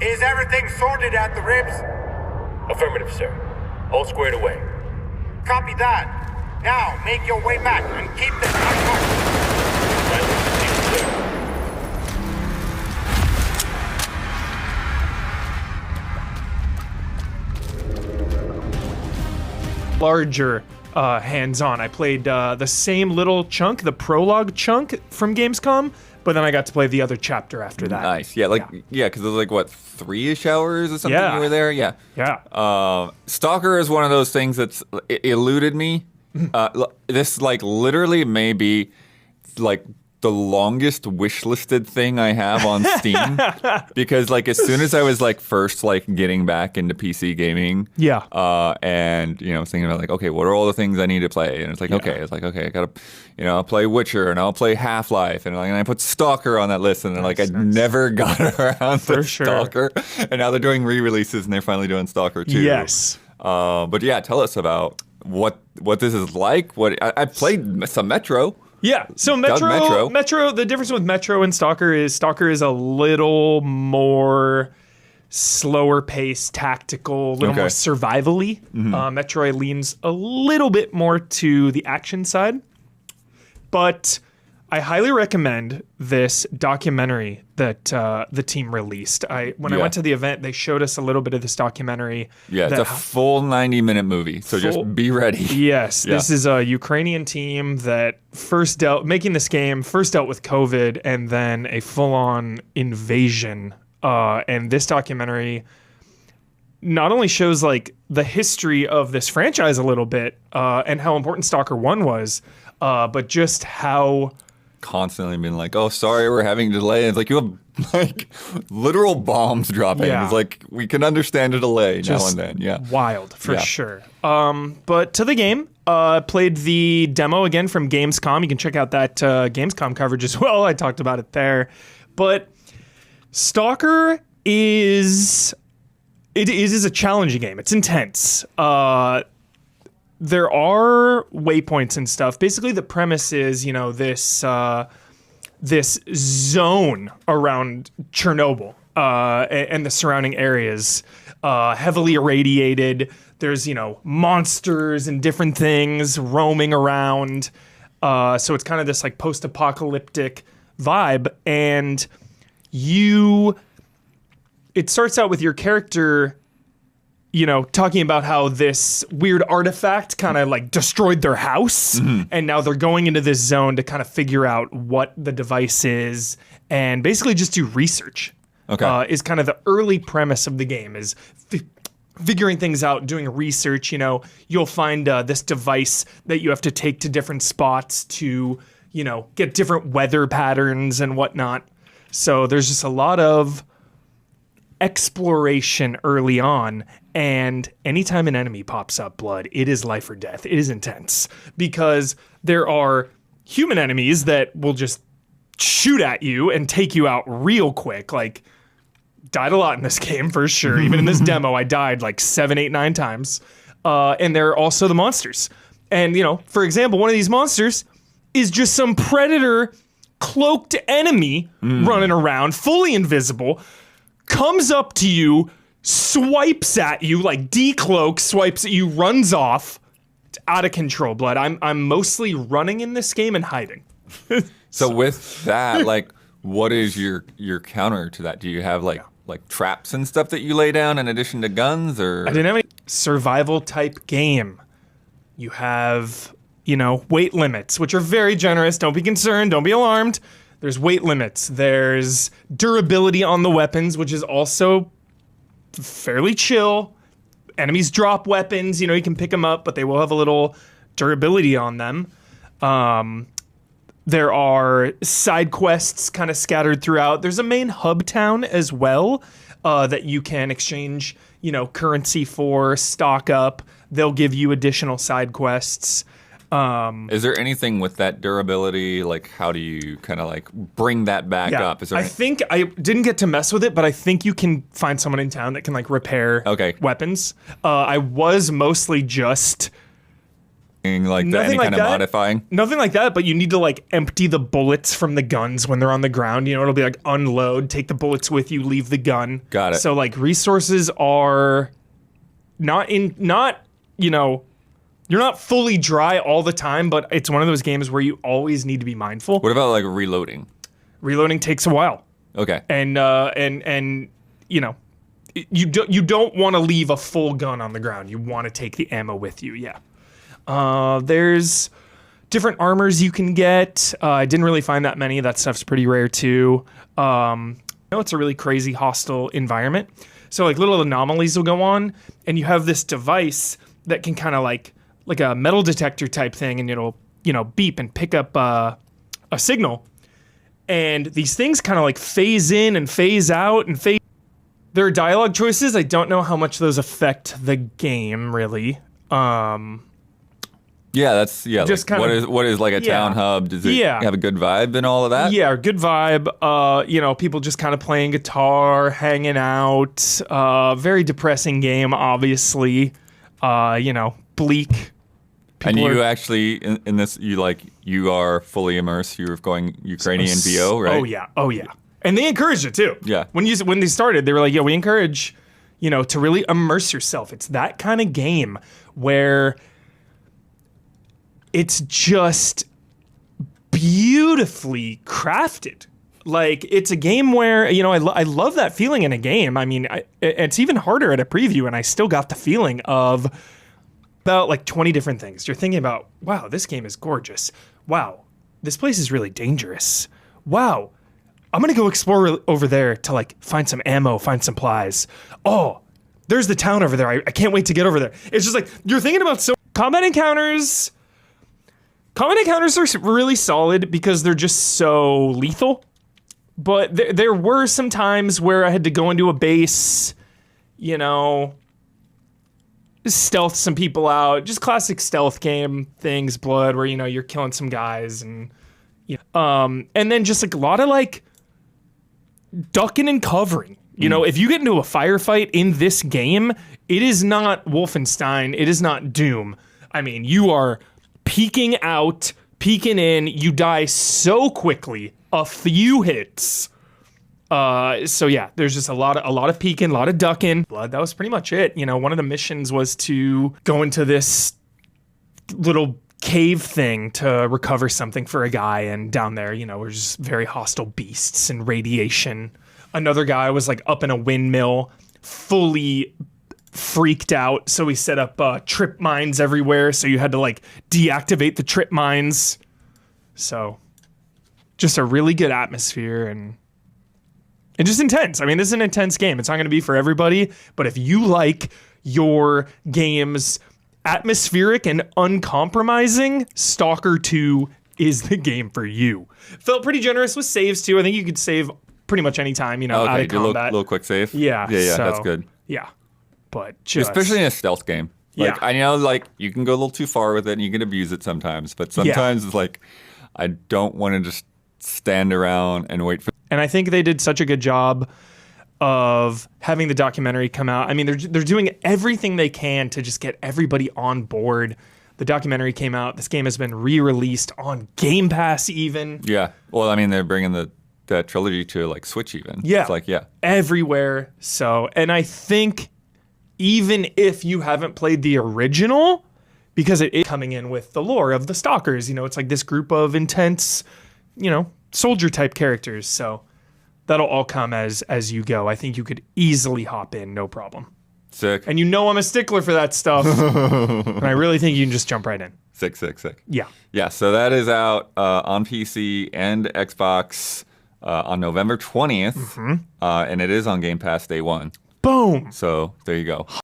Is everything sorted at the ribs? Affirmative, sir. All squared away. Copy that. Now, make your way back and keep this untouched. Larger hands-on. I played the same little chunk, the prologue chunk from Gamescom, but then I got to play the other chapter after that. Nice. Yeah, because it was like, what, 3-ish hours or something you were there? Yeah. Yeah. Stalker is one of those things that's eluded me. This, like, literally may be, like, the longest wishlisted thing I have on Steam. Because, like, as soon as I was, like, first, like, getting back into PC gaming. Yeah. And, you know, thinking about, like, okay, what are all the things I need to play? And it's like, okay, I gotta, you know, I'll play Witcher and I'll play Half-Life. And, like, and I put Stalker on that list. And, like, I never got around to Stalker. And now they're doing re-releases and they're finally doing Stalker 2. Yes. But, yeah, tell us about what this is like. I played some Metro. Yeah, so Metro, the difference with Metro and Stalker is a little more slower paced, tactical, a little more survival-y. Metroid leans a little bit more to the action side. But I highly recommend this documentary that the team released. When I went to the event, they showed us a little bit of this documentary. Yeah, it's a full 90-minute movie, so just be ready. Yes, this is a Ukrainian team that making this game first dealt with COVID and then a full-on invasion. And this documentary not only shows like the history of this franchise a little bit and how important Stalker 1 was, but just how constantly being like, oh, sorry, we're having a delay. And it's like, you have like literal bombs dropping. Yeah. It's like, we can understand a delay just now and then. Yeah. Wild, for sure. But to the game, played the demo again from Gamescom. You can check out that Gamescom coverage as well. I talked about it there. But Stalker is a challenging game. It's intense. There are waypoints and stuff. Basically, the premise is, you know, this zone around Chernobyl and the surrounding areas, heavily irradiated. There's, you know, monsters and different things roaming around. So it's kind of this like post-apocalyptic vibe. And it starts out with your character, you know, talking about how this weird artifact kind of like destroyed their house. And now they're going into this zone to kind of figure out what the device is and basically just do research. Is kind of the early premise of the game is figuring things out, doing research. You know, you'll find this device that you have to take to different spots to, you know, get different weather patterns and whatnot. So there's just a lot of exploration early on, and anytime an enemy pops up, blood, it is life or death. It is intense because there are human enemies that will just shoot at you and take you out real quick. Like, died a lot in this game for sure. Even in this demo, I died like 7, 8, 9 times. And there are also the monsters. And, you know, for example, one of these monsters is just some predator cloaked enemy running around, fully invisible, comes up to you, swipes at you, like decloaks, swipes at you, runs off. It's out of control, blood. I'm mostly running in this game and hiding. So with that, like, what is your counter to that? Do you have like traps and stuff that you lay down in addition to guns, or? I didn't have any survival type game. You have, you know, weight limits, which are very generous. Don't be concerned. Don't be alarmed. There's weight limits. There's durability on the weapons, which is also fairly chill. Enemies drop weapons. You know, you can pick them up, but they will have a little durability on them. There are side quests kind of scattered throughout. There's a main hub town as well that you can exchange, you know, currency for, stock up. They'll give you additional side quests. Is there anything with that durability? Like, how do you kind of like bring that back up? Is there I think I didn't get to mess with it, but I think you can find someone in town that can like repair weapons. I was mostly just like Nothing any like kind of that. modifying. Nothing like that, but you need to like empty the bullets from the guns when they're on the ground. You know, it'll be like unload, take the bullets with you, leave the gun. Got it. So like resources are not, you know, you're not fully dry all the time, but it's one of those games where you always need to be mindful. What about like reloading? Reloading takes a while. Okay. And you know, you don't want to leave a full gun on the ground. You want to take the ammo with you. Yeah. There's different armors you can get. I didn't really find that many. That stuff's pretty rare too. It's a really crazy hostile environment. So like little anomalies will go on, and you have this device that can kind of like a metal detector type thing, and it'll, you know, beep and pick up a signal. And these things kind of like phase in and phase out and phase. There are dialogue choices. I don't know how much those affect the game really. Yeah, that's Just like, kind of- what is like a town hub? Does it have a good vibe and all of that? Yeah, good vibe. You know, people just kind of playing guitar, hanging out. Very depressing game, obviously. You know, bleak. And People you are- actually in this, you are fully immersed. You're going Ukrainian VO, right? Oh yeah. And they encouraged it too. Yeah. When they started, they were like, "Yeah, we encourage, you know, to really immerse yourself." It's that kind of game where it's just beautifully crafted. Like, it's a game where, you know, I love that feeling in a game. I mean, it's even harder at a preview, and I still got the feeling of about like 20 different things. You're thinking about, wow, this game is gorgeous. Wow, this place is really dangerous. Wow, I'm gonna go explore over there to like find some ammo, find supplies. Oh, there's the town over there. I can't wait to get over there. It's just like, you're thinking about combat encounters. Combat encounters are really solid because they're just so lethal. But there were some times where I had to go into a base, you know, stealth some people out. Just classic stealth game things, Blood, where, you know, you're killing some guys and, you know, and then just like a lot of like ducking and covering. You know, if you get into a firefight in this game, it is not Wolfenstein. It is not Doom. I mean, you are peeking out, peeking in. You die so quickly. A few hits. So yeah, there's just a lot of peeking, a lot of ducking. Blood, that was pretty much it. You know, one of the missions was to go into this little cave thing to recover something for a guy, and down there, you know, were just very hostile beasts and radiation. Another guy was like up in a windmill, fully freaked out, so he set up trip mines everywhere, so you had to like deactivate the trip mines. So just a really good atmosphere and just intense. I mean, this is an intense game. It's not going to be for everybody, but if you like your games atmospheric and uncompromising, Stalker 2 is the game for you. Felt pretty generous with saves too. I think you could save pretty much any time, you know, out of combat. Little quick save. Yeah, yeah, so, that's good. Yeah, but just Especially in a stealth game. Like, Yeah. I know, like, you can go a little too far with it and you can abuse it sometimes, but sometimes it's like, I don't want to just stand around and wait for. And I think they did such a good job of having the documentary come out. I mean, they're doing everything they can to just get everybody on board. The documentary came out. This game has been re-released on Game Pass even. Yeah. Well, I mean, they're bringing that trilogy to like Switch even. Yeah. It's like, yeah. Everywhere. So, and I think even if you haven't played the original, because it is coming in with the lore of the Stalkers, you know, it's like this group of intense, you know, soldier type characters. So that'll all come as you go. I think you could easily hop in, no problem. Sick. And you know I'm a stickler for that stuff. And I really think you can just jump right in. Sick. Yeah. Yeah, so that is out on PC and Xbox on November 20th. And it is on Game Pass day one. Boom. So there you go.